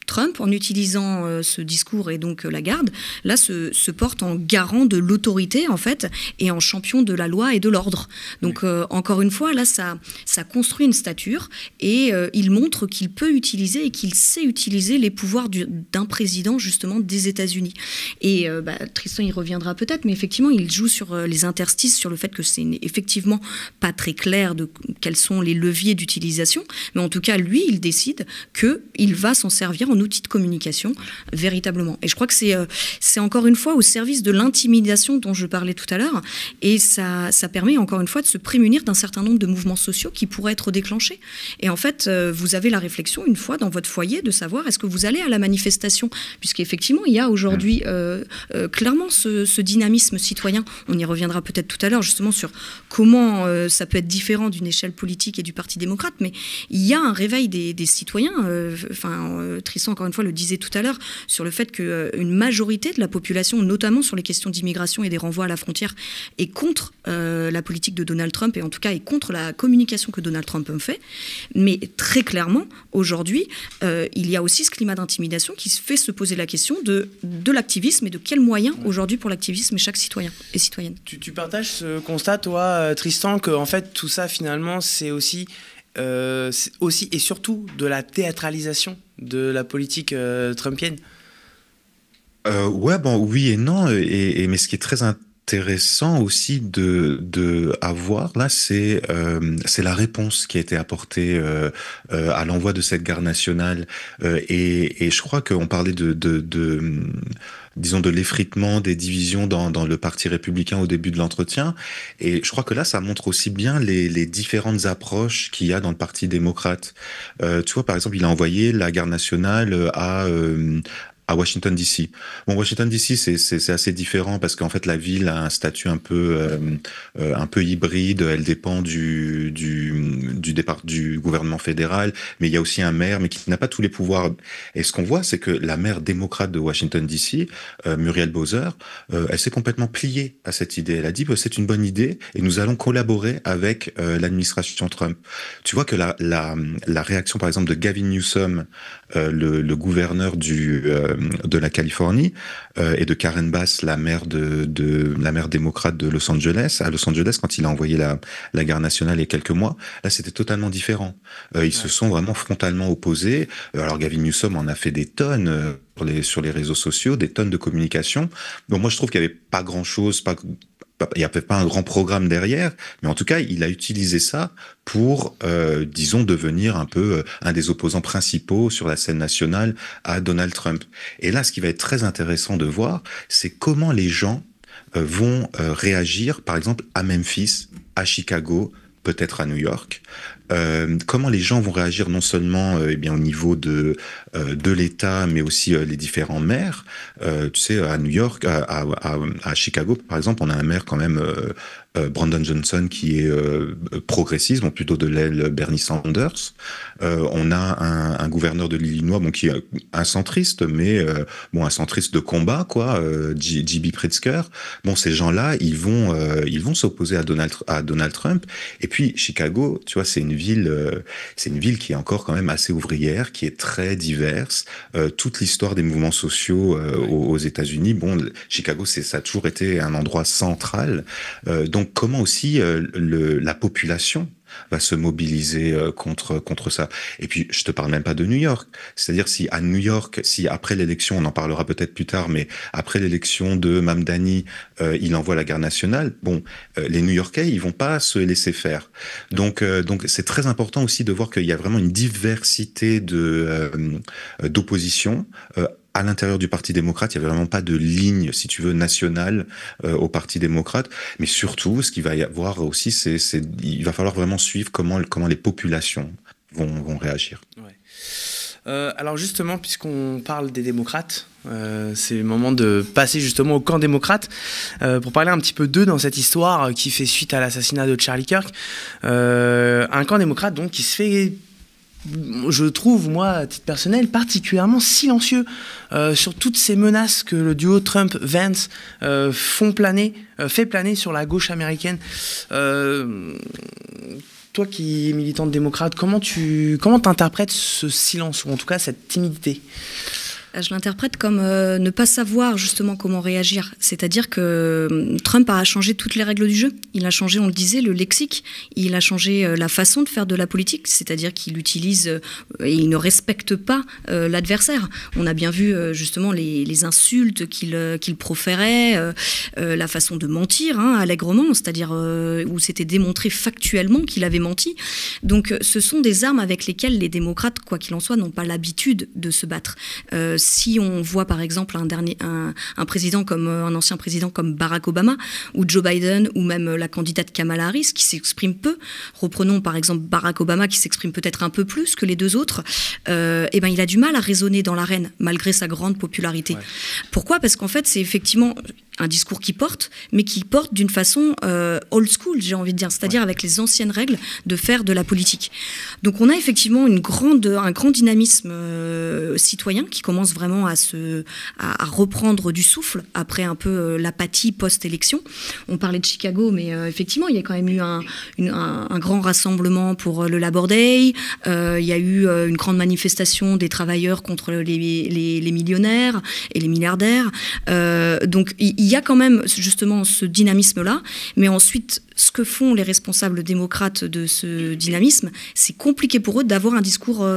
Trump, en utilisant ce discours et donc la garde, là se porte en garant de l'autorité en fait et en champion de la loi et de l'ordre. Donc encore une fois, là ça construit une stature et il montre qu'il peut utiliser et qu'il sait utiliser les pouvoirs d'un président justement des États-Unis. Et Tristan y reviendra peut-être, mais effectivement il joue sur les interstices, sur le fait que c'est effectivement pas très clair de quels sont les leviers d'utilisation, mais en tout cas lui il décide qu'il va s'en servir en outil de communication, véritablement. Et je crois que c'est encore une fois au service de l'intimidation dont je parlais tout à l'heure, et ça permet encore une fois de se prémunir d'un certain nombre de mouvements sociaux qui pourraient être déclenchés. Et en fait, vous avez la réflexion, une fois dans votre foyer, de savoir est-ce que vous allez à la manifestation, puisqu'effectivement, il y a aujourd'hui clairement ce dynamisme citoyen. On y reviendra peut-être tout à l'heure, justement, sur comment ça peut être différent d'une échelle politique et du Parti démocrate, mais il y a un réveil des citoyens. Tristan, encore une fois, le disait tout à l'heure, sur le fait qu'une majorité de la population, notamment sur les questions d'immigration et des renvois à la frontière, est contre la politique de Donald Trump, et en tout cas est contre la communication que Donald Trump fait. Mais très clairement, aujourd'hui, il y a aussi ce climat d'intimidation qui fait se poser la question de l'activisme et de quels moyens aujourd'hui pour l'activisme chaque citoyen et citoyenne. Tu partages ce constat, toi, Tristan, que en fait tout ça finalement c'est aussi et surtout de la théâtralisation de la politique trumpienne. Oui et non, mais ce qui est très intéressant aussi de avoir là, c'est la réponse qui a été apportée à l'envoi de cette garde nationale, et je crois qu'on parlait disons de l'effritement des divisions dans le Parti républicain au début de l'entretien, et je crois que là ça montre aussi bien les différentes approches qu'il y a dans le Parti démocrate. Tu vois, par exemple, il a envoyé la garde nationale à Washington DC. Bon, Washington DC, c'est assez différent parce qu'en fait la ville a un statut un peu hybride. Elle dépend du gouvernement fédéral, mais il y a aussi un maire, mais qui n'a pas tous les pouvoirs. Et ce qu'on voit, c'est que la maire démocrate de Washington DC, Muriel Bowser, elle s'est complètement pliée à cette idée. Elle a dit c'est une bonne idée et nous allons collaborer avec l'administration Trump. Tu vois que la réaction, par exemple, de Gavin Newsom, le gouverneur de la Californie, et de Karen Bass, la maire démocrate de Los Angeles, quand il a envoyé la garde nationale il y a quelques mois, là c'était totalement différent. Ils se sont vraiment frontalement opposés. Alors Gavin Newsom en a fait des tonnes sur les réseaux sociaux, des tonnes de communication. Donc moi je trouve qu'il n'y avait pas grand-chose, il n'y avait pas un grand programme derrière, mais en tout cas, il a utilisé ça pour, disons, devenir un peu un des opposants principaux sur la scène nationale à Donald Trump. Et là, ce qui va être très intéressant de voir, c'est comment les gens vont réagir, par exemple, à Memphis, à Chicago, peut-être à New York. Comment les gens vont réagir non seulement au niveau de l'État, mais aussi les différents maires. Tu sais, à New York, à Chicago, par exemple, on a un maire quand même, Brandon Johnson, qui est progressiste, bon, plutôt de l'aile Bernie Sanders. On a un gouverneur de l'Illinois, bon, qui est un centriste, mais un centriste de combat, quoi, J.B. Pritzker. Bon, ces gens-là, ils vont s'opposer à Donald Trump. Et puis Chicago, tu vois, c'est une ville qui est encore quand même assez ouvrière, qui est très diverse. Toute l'histoire des mouvements sociaux aux États-Unis, bon, Chicago, ça a toujours été un endroit central. Donc, comment aussi la population va se mobiliser contre ça. Et puis, je te parle même pas de New York. C'est-à-dire, si à New York, si après l'élection, on en parlera peut-être plus tard, mais après l'élection de Mamdani, il envoie la garde nationale, bon, les New-Yorkais, ils vont pas se laisser faire. Donc c'est très important aussi de voir qu'il y a vraiment une diversité d'opposition. À l'intérieur du Parti démocrate, il n'y avait vraiment pas de ligne, si tu veux, nationale au Parti démocrate. Mais surtout, ce qu'il va y avoir aussi, il va falloir vraiment suivre comment les populations vont réagir. Ouais. Alors justement, puisqu'on parle des démocrates, c'est le moment de passer justement au camp démocrate pour parler un petit peu d'eux dans cette histoire qui fait suite à l'assassinat de Charlie Kirk. Un camp démocrate donc qui se fait, je trouve, moi, à titre personnel, particulièrement silencieux sur toutes ces menaces que le duo Trump-Vance fait planer sur la gauche américaine. Toi qui es militante démocrate, comment t'interprètes ce silence, ou en tout cas cette timidité ? Je l'interprète comme ne pas savoir justement comment réagir. C'est-à-dire que Trump a changé toutes les règles du jeu. Il a changé, on le disait, le lexique. Il a changé la façon de faire de la politique. C'est-à-dire qu'il utilise et il ne respecte pas l'adversaire. On a bien vu justement les insultes qu'il proférait, la façon de mentir allègrement, c'est-à-dire où c'était démontré factuellement qu'il avait menti. Donc ce sont des armes avec lesquelles les démocrates, quoi qu'il en soit, n'ont pas l'habitude de se battre. Si on voit par exemple un président comme un ancien président comme Barack Obama ou Joe Biden ou même la candidate Kamala Harris qui s'exprime peu, reprenons par exemple Barack Obama qui s'exprime peut-être un peu plus que les deux autres, il a du mal à résonner dans l'arène malgré sa grande popularité. Ouais. Pourquoi ? Parce qu'en fait c'est effectivement un discours qui porte, mais qui porte d'une façon old school, j'ai envie de dire, c'est-à-dire avec les anciennes règles de faire de la politique. Donc on a effectivement un grand dynamisme citoyen qui commence vraiment à reprendre du souffle après un peu l'apathie post-élection. On parlait de Chicago, mais effectivement, il y a quand même eu un grand rassemblement pour le Labor Day, il y a eu une grande manifestation des travailleurs contre les millionnaires et les milliardaires. Donc il y a quand même justement ce dynamisme-là, mais ensuite, ce que font les responsables démocrates de ce dynamisme, c'est compliqué pour eux d'avoir un discours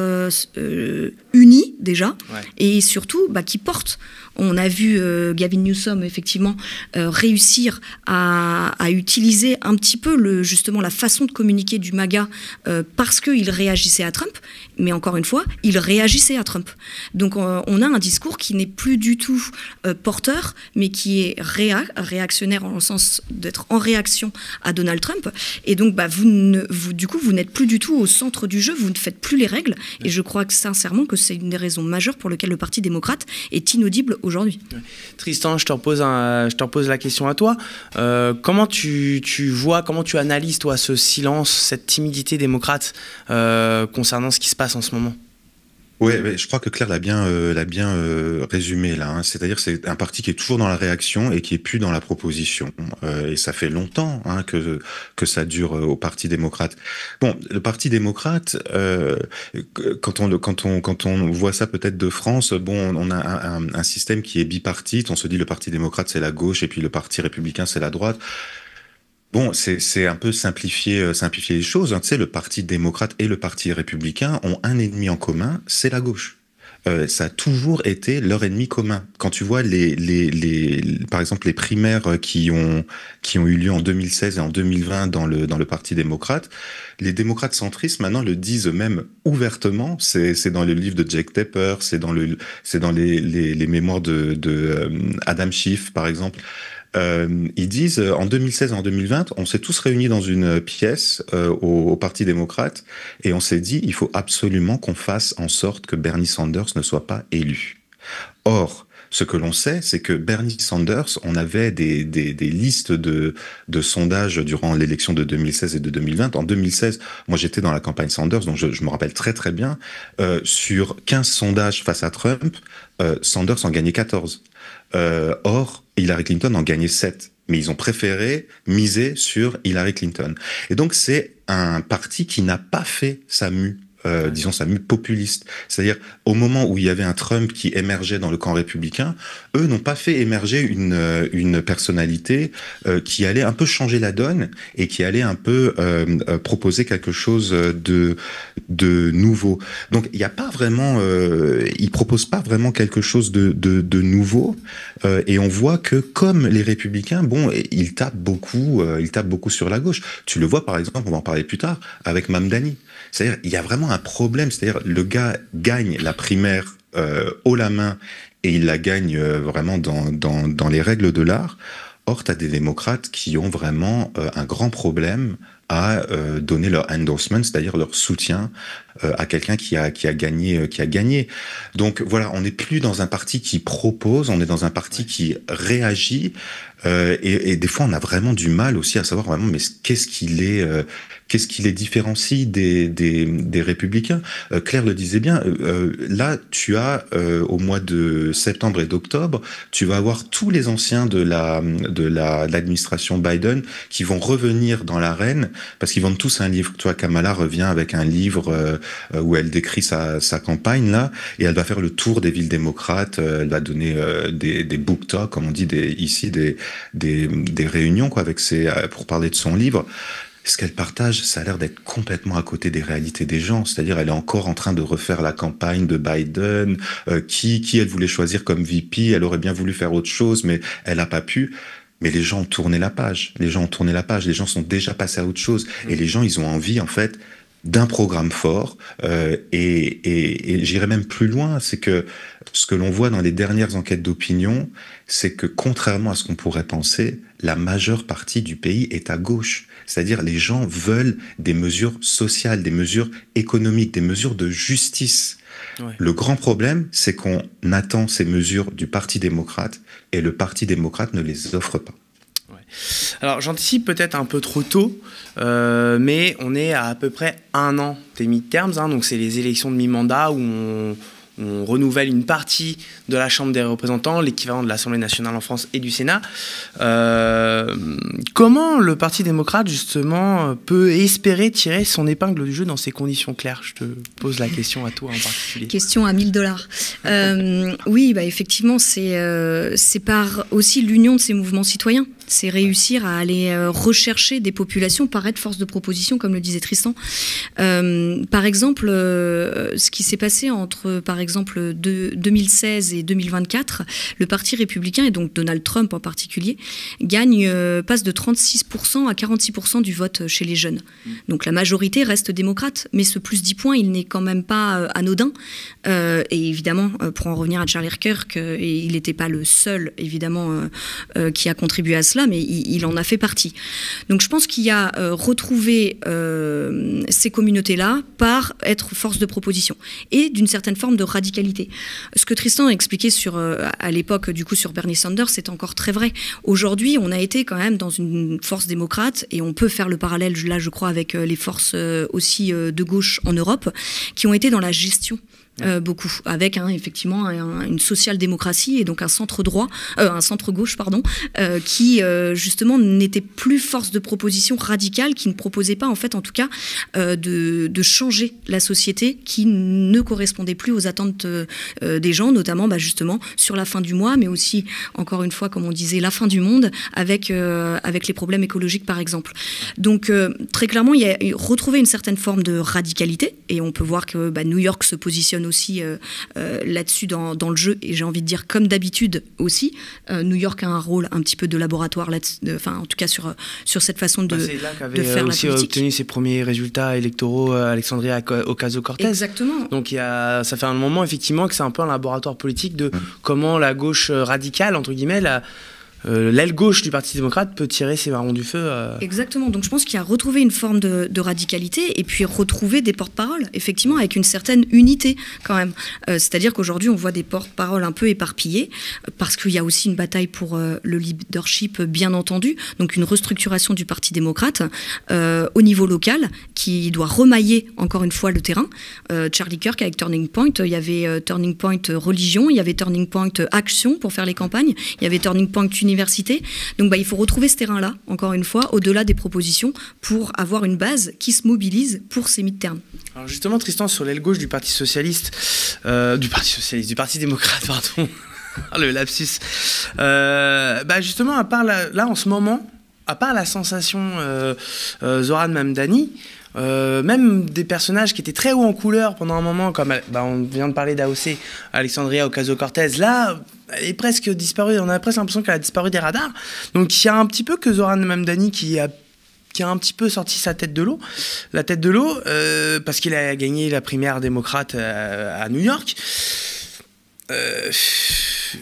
uni déjà, et surtout qui porte. On a vu Gavin Newsom effectivement réussir à utiliser un petit peu justement la façon de communiquer du MAGA parce qu'il réagissait à Trump, mais encore une fois, il réagissait à Trump. Donc on a un discours qui n'est plus du tout porteur, mais qui est réactionnaire en le sens d'être en réaction à Donald Trump. Et donc vous n'êtes plus du tout au centre du jeu, vous ne faites plus les règles. Et je crois sincèrement que c'est une des raisons majeures pour lesquelles le Parti démocrate est inaudible aujourd'hui. Tristan, je te repose la question à toi. Comment tu vois, comment tu analyses toi ce silence, cette timidité démocrate concernant ce qui se passe en ce moment ? Oui, je crois que Claire l'a bien résumé là. C'est-à-dire c'est un parti qui est toujours dans la réaction et qui est plus dans la proposition. Et ça fait longtemps que ça dure au Parti démocrate. Bon, le Parti démocrate, quand on voit ça peut-être de France, on a un système qui est bipartite. On se dit le Parti démocrate c'est la gauche et puis le Parti républicain c'est la droite. Bon, c'est un peu simplifier les choses. Tu sais, le Parti démocrate et le Parti républicain ont un ennemi en commun, c'est la gauche. Ça a toujours été leur ennemi commun. Quand tu vois par exemple les primaires qui ont eu lieu en 2016 et en 2020 dans le Parti démocrate, les démocrates centristes maintenant le disent même ouvertement. C'est dans le livre de Jake Tapper, c'est dans les mémoires de Adam Schiff par exemple. Ils disent en 2016 et en 2020, on s'est tous réunis dans une pièce au Parti démocrate et on s'est dit il faut absolument qu'on fasse en sorte que Bernie Sanders ne soit pas élu. Or, ce que l'on sait, c'est que Bernie Sanders, on avait des listes de sondages durant l'élection de 2016 et de 2020. En 2016, moi j'étais dans la campagne Sanders, donc je me rappelle très très bien, sur 15 sondages face à Trump, Sanders en gagnait 14. Or, Hillary Clinton en gagnait 7. Mais ils ont préféré miser sur Hillary Clinton. Et donc, c'est un parti qui n'a pas fait sa mue. Disons sa mue populiste. C'est-à-dire, au moment où il y avait un Trump qui émergeait dans le camp républicain, eux n'ont pas fait émerger une personnalité qui allait un peu changer la donne et qui allait un peu proposer quelque chose de nouveau. Donc, il n'y a pas vraiment, ils proposent pas vraiment quelque chose de nouveau. Et on voit que, comme les républicains, ils tapent beaucoup sur la gauche. Tu le vois, par exemple, on va en parler plus tard, avec Mamdani. C'est-à-dire, il y a vraiment un problème. C'est-à-dire, le gars gagne la primaire haut la main et il la gagne vraiment dans les règles de l'art. Or, tu as des démocrates qui ont vraiment un grand problème à donner leur endorsement, c'est-à-dire leur soutien à quelqu'un qui a gagné. Donc voilà, on n'est plus dans un parti qui propose, on est dans un parti qui réagit, et des fois on a vraiment du mal aussi à savoir vraiment, mais qu'est-ce qui les différencie des républicains. Claire le disait bien, là tu as au mois de septembre et d'octobre, tu vas avoir tous les anciens de l'administration Biden qui vont revenir dans l'arène parce qu'ils vendent tous un livre. Tu vois, Kamala revient avec un livre où elle décrit sa campagne là, et elle va faire le tour des villes démocrates. Elle va donner des book talks, comme on dit ici, des réunions quoi pour parler de son livre. Ce qu'elle partage, ça a l'air d'être complètement à côté des réalités des gens. C'est-à-dire, elle est encore en train de refaire la campagne de Biden, qui elle voulait choisir comme VP. Elle aurait bien voulu faire autre chose, mais elle n'a pas pu. Mais les gens ont tourné la page. Les gens sont déjà passés à autre chose. Et les gens, ils ont envie, en fait, d'un programme fort. Et j'irais même plus loin, c'est que ce que l'on voit dans les dernières enquêtes d'opinion, c'est que contrairement à ce qu'on pourrait penser, la majeure partie du pays est à gauche. C'est-à-dire les gens veulent des mesures sociales, des mesures économiques, des mesures de justice. Ouais. Le grand problème, c'est qu'on attend ces mesures du Parti démocrate et le Parti démocrate ne les offre pas. Ouais. Alors j'anticipe peut-être un peu trop tôt, mais on est à peu près 1 an des midterms, donc c'est les élections de mi-mandat où on renouvelle une partie de la Chambre des représentants, l'équivalent de l'Assemblée nationale en France et du Sénat. Comment le Parti démocrate, justement, peut espérer tirer son épingle du jeu dans ces conditions claires? Je te pose la question à toi en particulier. Question à $1000. Oui, effectivement, c'est par aussi l'union de ces mouvements citoyens. C'est réussir à aller rechercher des populations par être force de proposition, comme le disait Tristan. Par exemple, ce qui s'est passé entre, par exemple, 2016 et 2024, le Parti républicain, et donc Donald Trump en particulier, passe de 36% à 46% du vote chez les jeunes. Donc la majorité reste démocrate, mais ce plus 10 points, il n'est quand même pas anodin. Et évidemment, pour en revenir à Charlie Kirk, et il n'était pas le seul, évidemment, qui a contribué à cela, mais il en a fait partie. Donc je pense qu'il y a retrouvé ces communautés-là par être force de proposition et d'une certaine forme de radicalité. Ce que Tristan a expliqué à l'époque du coup sur Bernie Sanders, c'est encore très vrai. Aujourd'hui, on a été quand même dans une force démocrate et on peut faire le parallèle là, je crois, avec les forces aussi de gauche en Europe qui ont été dans la gestion. Beaucoup, avec effectivement une social-démocratie et donc un centre-gauche, qui justement n'était plus force de proposition radicale, qui ne proposait pas en fait en tout cas de changer la société, qui ne correspondait plus aux attentes des gens, notamment justement sur la fin du mois, mais aussi encore une fois comme on disait la fin du monde avec les problèmes écologiques par exemple. Donc très clairement il y a retrouvé une certaine forme de radicalité et on peut voir que New York se positionne aussi là-dessus dans le jeu et j'ai envie de dire comme d'habitude aussi New York a un rôle un petit peu de laboratoire en tout cas sur cette façon de c'est là de faire aussi la politique. obtenu ses premiers résultats électoraux Alexandria Ocasio-Cortez. Exactement. Donc ça fait un moment effectivement que c'est un peu un laboratoire politique de comment la gauche radicale entre guillemets l'aile gauche du Parti démocrate peut tirer ses marrons du feu. Exactement, donc je pense qu'il y a retrouvé une forme de radicalité et puis retrouver des porte-paroles, effectivement, avec une certaine unité quand même. C'est-à-dire qu'aujourd'hui, on voit des porte-paroles un peu éparpillés, parce qu'il y a aussi une bataille pour le leadership, bien entendu, donc une restructuration du Parti démocrate au niveau local, qui doit remailler encore une fois le terrain. Charlie Kirk avec Turning Point, il y avait Turning Point religion, il y avait Turning Point action pour faire les campagnes, il y avait Turning Point université. Donc il faut retrouver ce terrain-là, encore une fois, au-delà des propositions, pour avoir une base qui se mobilise pour ces midterms. Alors justement, Tristan, sur l'aile gauche du Parti socialiste, du Parti démocrate, pardon, le lapsus. Justement, à part là, en ce moment, à part la sensation Zoran Mamdani, même des personnages qui étaient très hauts en couleur pendant un moment, comme on vient de parler d'AOC, Alexandria Ocasio-Cortez, là, elle est presque disparue, on a presque l'impression qu'elle a disparu des radars. Donc il y a un petit peu que Zoran Mamdani qui a un petit peu sorti la tête de l'eau, parce qu'il a gagné la primaire démocrate à New York.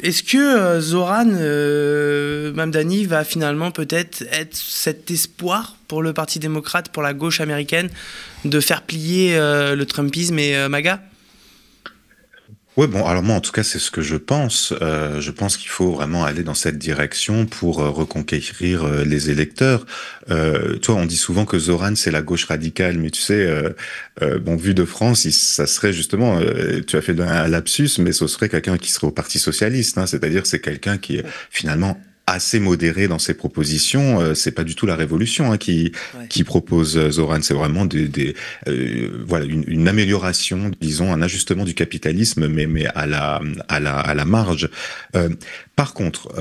est-ce que Zoran Mamdani va finalement peut-être être cet espoir pour le Parti démocrate, pour la gauche américaine, de faire plier le Trumpisme et MAGA ? Ouais, bon, alors moi, en tout cas, c'est ce que je pense. Je pense qu'il faut vraiment aller dans cette direction pour reconquérir les électeurs. Toi, on dit souvent que Zoran, c'est la gauche radicale, mais tu sais, bon, vu de France, ça serait justement, tu as fait un lapsus, mais ce serait quelqu'un qui serait au Parti socialiste, hein, c'est-à-dire c'est quelqu'un qui est finalement assez modéré dans ses propositions. C'est pas du tout la révolution qui propose Zoran. C'est vraiment voilà une amélioration, disons, un ajustement du capitalisme, mais à la marge. Par contre,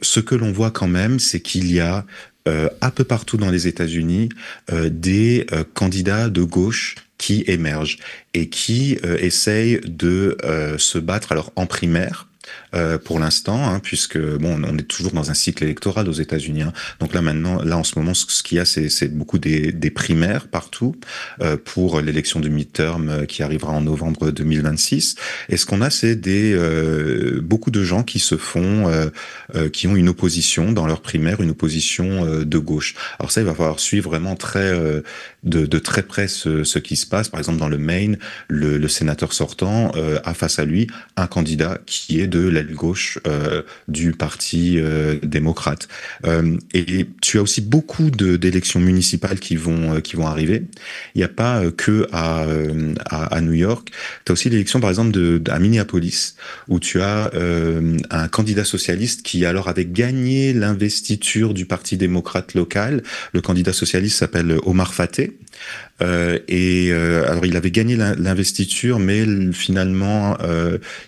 ce que l'on voit quand même, c'est qu'il y a un peu partout dans les États-Unis des candidats de gauche qui émergent et qui essayent de se battre alors en primaire. Pour l'instant, hein, puisque bon, on est toujours dans un cycle électoral aux États-Unis. Hein. Donc là maintenant, là en ce moment, ce qu'il y a, c'est beaucoup des primaires partout pour l'élection du midterm qui arrivera en novembre 2026. Et ce qu'on a, c'est beaucoup de gens qui se font, qui ont une opposition dans leur primaire, une opposition de gauche. Alors ça, il va falloir suivre vraiment de très près ce qui se passe. Par exemple, dans le Maine, le sénateur sortant a face à lui un candidat qui est de l'aile gauche du Parti démocrate. Et tu as aussi beaucoup d'élections municipales qui vont arriver. Il n'y a pas que à New York. Tu as aussi l'élection, par exemple, à Minneapolis, où tu as un candidat socialiste qui alors avait gagné l'investiture du Parti démocrate local. Le candidat socialiste s'appelle Omar Fateh. Alors il avait gagné l'investiture, mais finalement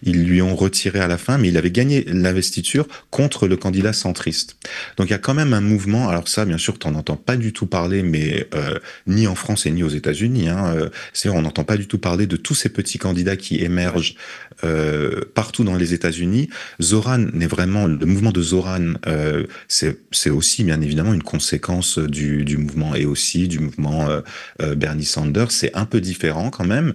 ils lui ont retiré à la fin, mais il avait gagné l'investiture contre le candidat centriste. Donc il y a quand même un mouvement. Alors ça, bien sûr, t'en entends pas du tout parler, mais ni en France et ni aux États-Unis. Hein, c'est-à-dire, on n'entend pas du tout parler de tous ces petits candidats qui émergent partout dans les États-Unis. Le mouvement de Zoran, c'est aussi bien évidemment une conséquence du mouvement et aussi du mouvement Bernie Sanders. C'est un peu différent quand même,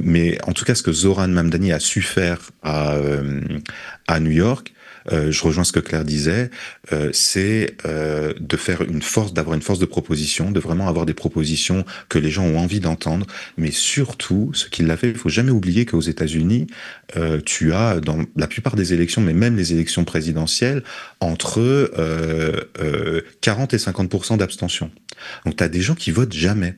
mais en tout cas, ce que Zoran Mamdani a su faire à New York, je rejoins ce que Claire disait, c'est d'avoir une force de proposition, de vraiment avoir des propositions que les gens ont envie d'entendre, mais surtout, ce qu'il a fait, il faut jamais oublier qu'aux États-Unis, tu as dans la plupart des élections, mais même les élections présidentielles, entre 40 et 50% d'abstention. Donc tu as des gens qui votent jamais.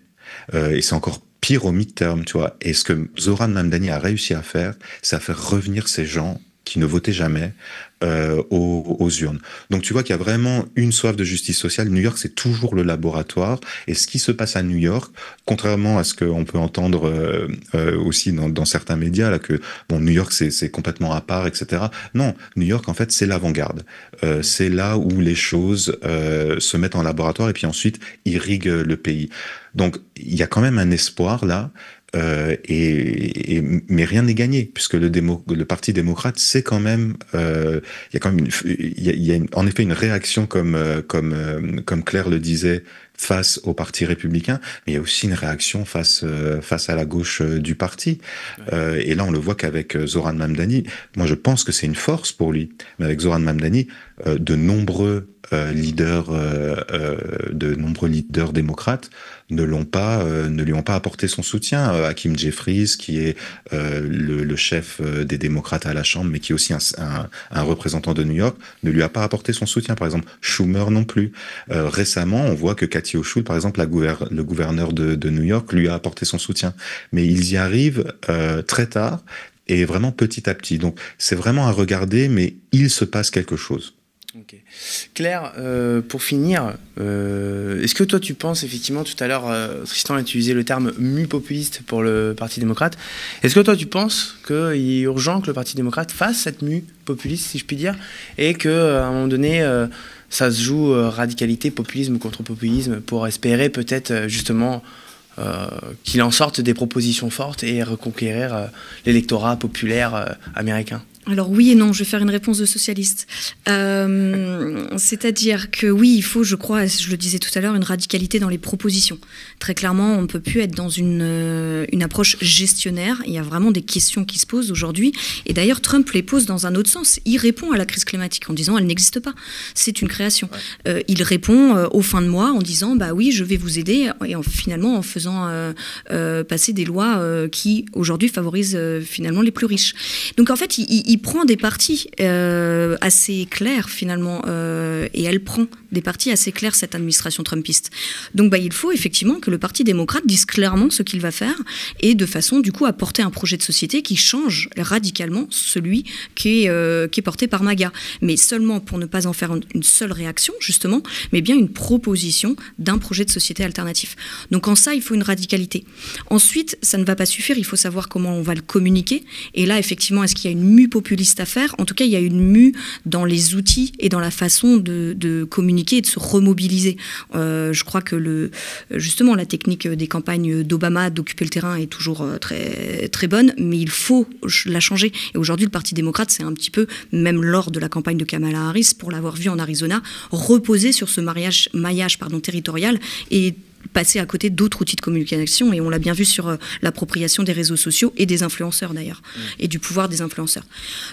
Et c'est encore pire au midterm, tu vois. Et ce que Zoran Mamdani a réussi à faire, c'est à faire revenir ces gens qui ne votaient jamais aux urnes. Donc tu vois qu'il y a vraiment une soif de justice sociale. New York, c'est toujours le laboratoire. Et ce qui se passe à New York, contrairement à ce qu'on peut entendre aussi dans certains médias, là, que bon, New York, c'est complètement à part, etc. Non, New York, en fait, c'est l'avant-garde. C'est là où les choses se mettent en laboratoire et puis ensuite irriguent le pays. Donc il y a quand même un espoir là. Mais rien n'est gagné, puisque le Parti démocrate, c'est quand même, il y a quand même en effet une réaction comme Claire le disait, face au Parti républicain, mais il y a aussi une réaction face à la gauche du parti. Et là, on le voit qu'avec Zoran Mamdani, moi je pense que c'est une force pour lui, mais avec Zoran Mamdani, de nombreux leaders démocrates ne lui ont pas apporté son soutien. Hakeem Jeffries, qui est le chef des démocrates à la Chambre, mais qui est aussi un représentant de New York, ne lui a pas apporté son soutien. Par exemple, Schumer non plus. Récemment, on voit que Kathy Hochul, par exemple, le gouverneur de New York, lui a apporté son soutien. Mais ils y arrivent très tard et vraiment petit à petit. Donc, c'est vraiment à regarder, mais il se passe quelque chose. Okay. Claire, pour finir, est-ce que toi tu penses effectivement, tout à l'heure Tristan a utilisé le terme mue populiste pour le Parti démocrate, est-ce que toi tu penses qu'il est urgent que le Parti démocrate fasse cette mue populiste, si je puis dire, et qu'à un moment donné ça se joue radicalité, populisme contre populisme, pour espérer peut-être justement qu'il en sorte des propositions fortes et reconquérir l'électorat populaire américain. Alors oui et non, je vais faire une réponse de socialiste. C'est-à-dire que oui, il faut, je crois, je le disais tout à l'heure, une radicalité dans les propositions. Très clairement, on ne peut plus être dans une approche gestionnaire. Il y a vraiment des questions qui se posent aujourd'hui. Et d'ailleurs, Trump les pose dans un autre sens. Il répond à la crise climatique en disant « elle n'existe pas, c'est une création ». Il répond aux fins de mois en disant « bah oui, je vais vous aider ». Et finalement, en faisant passer des lois qui, aujourd'hui, favorisent finalement les plus riches. Donc en fait, il prend des partis assez clairs finalement, et elle prend des partis assez clairs, cette administration trumpiste. Donc il faut effectivement que le Parti démocrate dise clairement ce qu'il va faire et de façon du coup à porter un projet de société qui change radicalement celui qui est porté par MAGA. Mais seulement pour ne pas en faire une seule réaction justement, mais bien une proposition d'un projet de société alternatif. Donc en ça, il faut une radicalité. Ensuite, ça ne va pas suffire, il faut savoir comment on va le communiquer. Et là, effectivement, est-ce qu'il y a une mue populiste à faire ? En tout cas, il y a une mue dans les outils et dans la façon de communiquer et de se remobiliser. Je crois que justement la technique des campagnes d'Obama d'occuper le terrain est toujours très, très bonne, mais il faut la changer. Et aujourd'hui, le Parti démocrate, c'est un petit peu, même lors de la campagne de Kamala Harris, pour l'avoir vu en Arizona, reposer sur ce maillage territorial et passer à côté d'autres outils de communication, et on l'a bien vu sur l'appropriation des réseaux sociaux et des influenceurs d'ailleurs, et du pouvoir des influenceurs.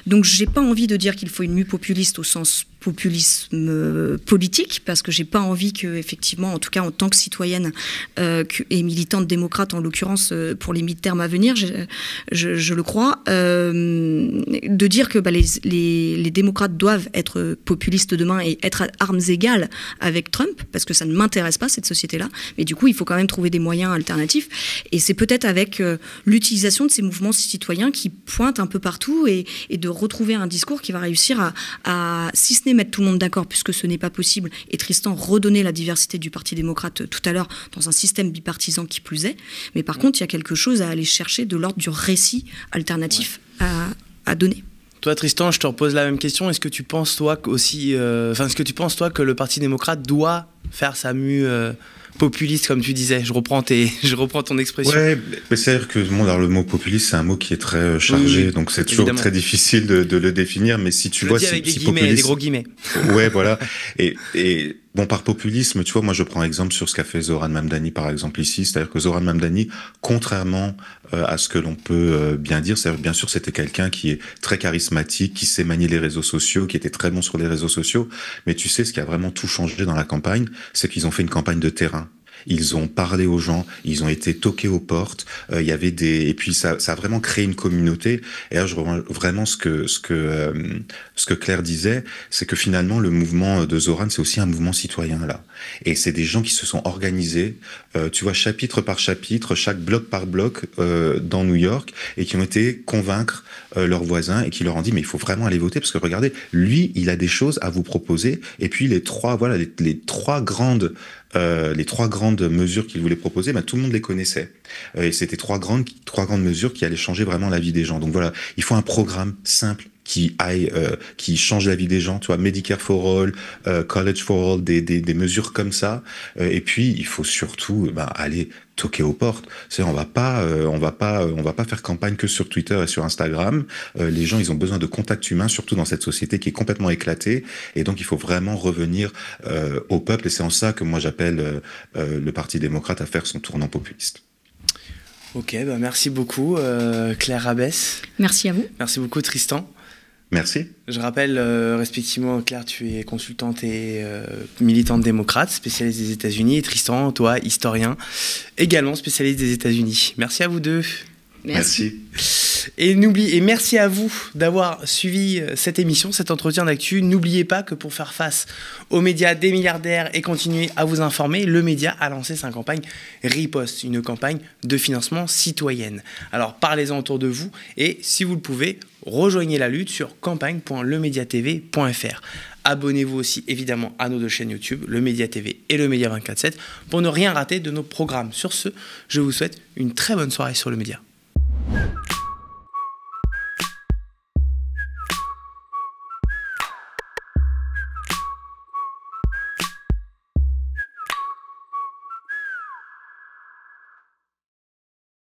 Donc j'ai pas envie de dire qu'il faut une mue populiste au sens populisme politique, parce que j'ai pas envie que, effectivement, en tout cas en tant que citoyenne et militante démocrate en l'occurrence pour les midterms à venir, je le crois, de dire que les démocrates doivent être populistes demain et être à armes égales avec Trump, parce que ça ne m'intéresse pas cette société-là, mais du coup il faut quand même trouver des moyens alternatifs, et c'est peut-être avec l'utilisation de ces mouvements citoyens qui pointent un peu partout et de retrouver un discours qui va réussir à si ce n'est mettre tout le monde d'accord, puisque ce n'est pas possible, et Tristan redonnait la diversité du Parti démocrate tout à l'heure dans un système bipartisan qui plus est, mais par contre il y a quelque chose à aller chercher de l'ordre du récit alternatif à donner. Toi, Tristan, je te repose la même question. Est-ce que tu penses, toi, que le Parti démocrate doit faire sa mue populiste, comme tu disais? Je reprends ton expression. Ouais, mais c'est-à-dire que le mot populiste, c'est un mot qui est très chargé, donc c'est toujours évidemment très difficile de le définir. Mais si tu vois, avec des guillemets, des gros guillemets. Ouais, voilà. Et bon, par populisme, tu vois, moi je prends exemple sur ce qu'a fait Zoran Mamdani par exemple ici, c'est-à-dire que Zoran Mamdani, contrairement à ce que l'on peut bien dire, c'est bien sûr c'était quelqu'un qui est très charismatique, qui sait manier les réseaux sociaux, qui était très bon sur les réseaux sociaux, mais tu sais ce qui a vraiment tout changé dans la campagne, c'est qu'ils ont fait une campagne de terrain. Ils ont parlé aux gens, ils ont été toqués aux portes, il y avait et puis ça a vraiment créé une communauté. Et là, je rejoins vraiment ce que Claire disait, c'est que finalement le mouvement de Zoran, c'est aussi un mouvement citoyen là. Et c'est des gens qui se sont organisés, tu vois, chapitre par chapitre, chaque bloc par bloc dans New York, et qui ont été convaincre leurs voisins et qui leur ont dit mais il faut vraiment aller voter parce que regardez, lui, il a des choses à vous proposer. Et puis les trois grandes mesures qu'il voulait proposer, tout le monde les connaissait. Et c'était trois grandes mesures qui allaient changer vraiment la vie des gens. Donc voilà, il faut un programme simple qui change la vie des gens, tu vois, Medicare for All, College for All, des mesures comme ça. Et puis il faut surtout aller toquer aux portes. C'est on va pas faire campagne que sur Twitter et sur Instagram. Les gens, ils ont besoin de contact humain, surtout dans cette société qui est complètement éclatée. Et donc il faut vraiment revenir au peuple. Et c'est en ça que moi j'appelle le Parti démocrate à faire son tournant populiste. Ok, merci beaucoup Claire Rabès. Merci à vous. Merci beaucoup Tristan. Merci. Je rappelle respectivement, Claire, tu es consultante et militante démocrate, spécialiste des États-Unis, et Tristan, toi, historien, également spécialiste des États-Unis. Merci à vous deux. Merci. Et merci à vous d'avoir suivi cette émission, cet entretien d'actu. N'oubliez pas que pour faire face aux médias des milliardaires et continuer à vous informer, le média a lancé sa campagne Riposte, une campagne de financement citoyenne. Alors parlez-en autour de vous et si vous le pouvez, rejoignez la lutte sur campagne.lemediatv.fr. Abonnez-vous aussi évidemment à nos deux chaînes YouTube, le Média TV et le Média 24/7, pour ne rien rater de nos programmes. Sur ce, je vous souhaite une très bonne soirée sur le Média.